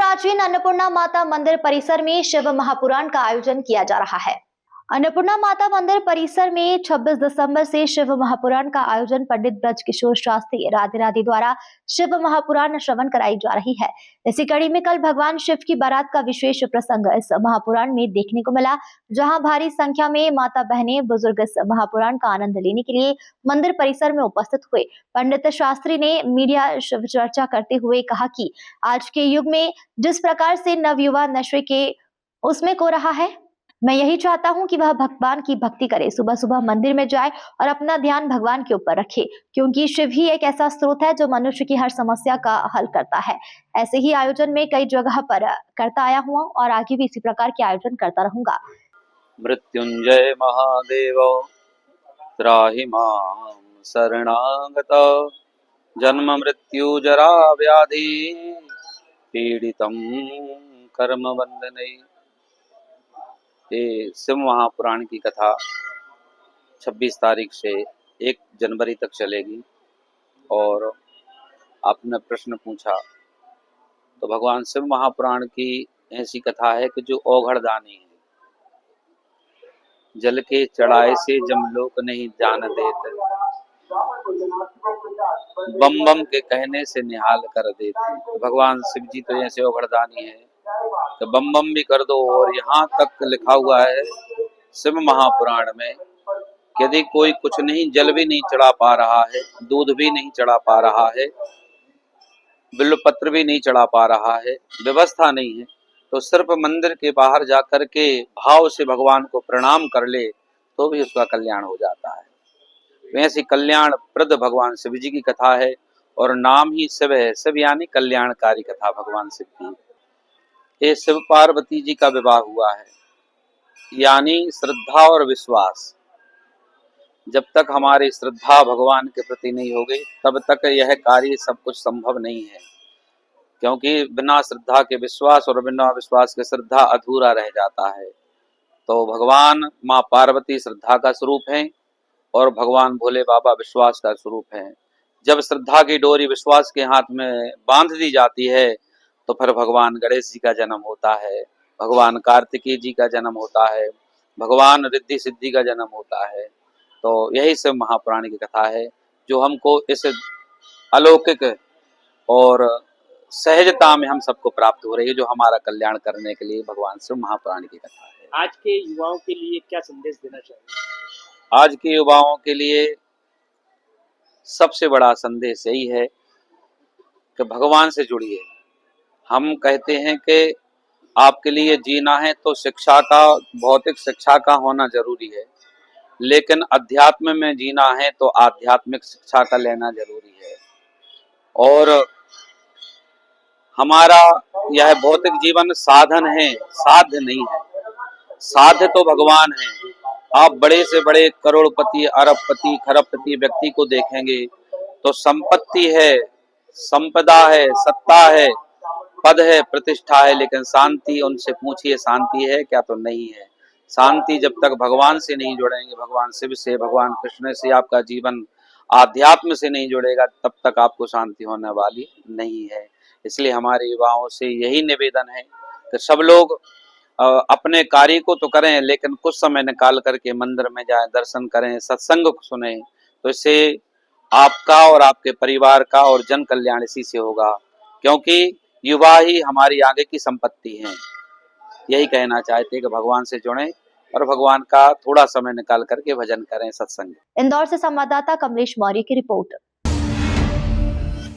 प्राचीन अन्नपूर्णा माता मंदिर परिसर में शिव महापुराण का आयोजन किया जा रहा है। अन्नपूर्णा माता मंदिर परिसर में 26 दिसंबर से शिव महापुराण का आयोजन पंडित ब्रज किशोर शास्त्री राधे राधे द्वारा शिव महापुराण श्रवण कराई जा रही है। इसी कड़ी में कल भगवान शिव की बारात का विशेष प्रसंग इस महापुराण में देखने को मिला, जहां भारी संख्या में माता बहनें बुजुर्ग इस महापुराण का आनंद लेने के लिए मंदिर परिसर में उपस्थित हुए। पंडित शास्त्री ने मीडिया शिव चर्चा करते हुए कहा कि आज के युग में जिस प्रकार से नवयुवा नशे के उसमें खो रहा है, मैं यही चाहता हूं कि वह भगवान की भक्ति करे, सुबह सुबह मंदिर में जाए और अपना ध्यान भगवान के ऊपर रखे, क्योंकि शिव ही एक ऐसा स्रोत है जो मनुष्य की हर समस्या का हल करता है। ऐसे ही आयोजन में कई जगह पर करता आया हुआ और आगे भी इसी प्रकार के आयोजन करता रहूंगा। मृत्युंजय महादेव त्राहि मां शरणागत जन्म मृत्यु जरा व्याधि पीड़ितं कर्म बंधनै। ये शिव महापुराण की कथा 26 तारीख से 1 जनवरी तक चलेगी। और आपने प्रश्न पूछा तो भगवान शिव महापुराण की ऐसी कथा है कि जो औघड़दानी है। जल के चढ़ाए से जमलोक नहीं जान देते, बम बम के कहने से निहाल कर देते। भगवान शिव जी तो ऐसे औघड़दानी है तो बम बम भी कर दो। और यहाँ तक लिखा हुआ है शिव महापुराण में कि यदि कोई कुछ नहीं, जल भी नहीं चढ़ा पा रहा है, दूध भी नहीं चढ़ा पा रहा है, बिल्वपत्र भी नहीं चढ़ा पा रहा है, व्यवस्था नहीं है, तो सिर्फ मंदिर के बाहर जाकर के भाव से भगवान को प्रणाम कर ले तो भी उसका कल्याण हो जाता है। वैसी कल्याण प्रद भगवान शिव जी की कथा है और नाम ही शिव है। शिव यानी कल्याणकारी कथा भगवान शिव की। ये शिव पार्वती जी का विवाह हुआ है, यानी श्रद्धा और विश्वास। जब तक हमारी श्रद्धा भगवान के प्रति नहीं होगी तब तक यह कार्य सब कुछ संभव नहीं है, क्योंकि बिना श्रद्धा के विश्वास और बिना विश्वास के श्रद्धा अधूरा रह जाता है। तो भगवान माँ पार्वती श्रद्धा का स्वरूप है और भगवान भोले बाबा विश्वास का स्वरूप है। जब श्रद्धा की डोरी विश्वास के हाथ में बांध दी जाती है तो फिर भगवान गणेश जी का जन्म होता है, भगवान कार्तिकेय जी का जन्म होता है, भगवान रिद्धि सिद्धि का जन्म होता है। तो यही सब महापुराण की कथा है जो हमको इस अलौकिक और सहजता में हम सबको प्राप्त हो रही है, जो हमारा कल्याण करने के लिए भगवान शिव महापुराण की कथा है। आज के युवाओं के लिए क्या संदेश देना चाहिए? आज के युवाओं के लिए सबसे बड़ा संदेश यही है कि भगवान से जुड़िए। हम कहते हैं कि आपके लिए जीना है तो शिक्षा का, भौतिक शिक्षा का होना जरूरी है, लेकिन अध्यात्म में जीना है तो आध्यात्मिक शिक्षा का लेना जरूरी है। और हमारा यह भौतिक जीवन साधन है, साध्य नहीं है। साध्य तो भगवान है। आप बड़े से बड़े करोड़पति, अरबपति, खरबपति व्यक्ति को देखेंगे तो संपत्ति है, संपदा है, सत्ता है, पद है, प्रतिष्ठा है, लेकिन शांति उनसे पूछिए शांति है क्या? तो नहीं है। शांति जब तक भगवान से नहीं जुड़ेंगे, भगवान शिव से, भगवान कृष्ण से, आपका जीवन आध्यात्म से नहीं जुड़ेगा, तब तक आपको शांति होने वाली नहीं है। इसलिए हमारे युवाओं से यही निवेदन है कि सब लोग अपने कार्य को तो करें, लेकिन कुछ समय निकाल करके मंदिर में जाएं, दर्शन करें, सत्संग को सुने, तो इससे आपका और आपके परिवार का और जन कल्याण इसी से होगा, क्योंकि युवा ही हमारी आगे की संपत्ति हैं। यही कहना चाहते हैं कि भगवान से जुड़ें और भगवान का थोड़ा समय निकाल करके भजन करें, सत्संग। इंदौर से संवाददाता कमलेश मौर्य की रिपोर्ट।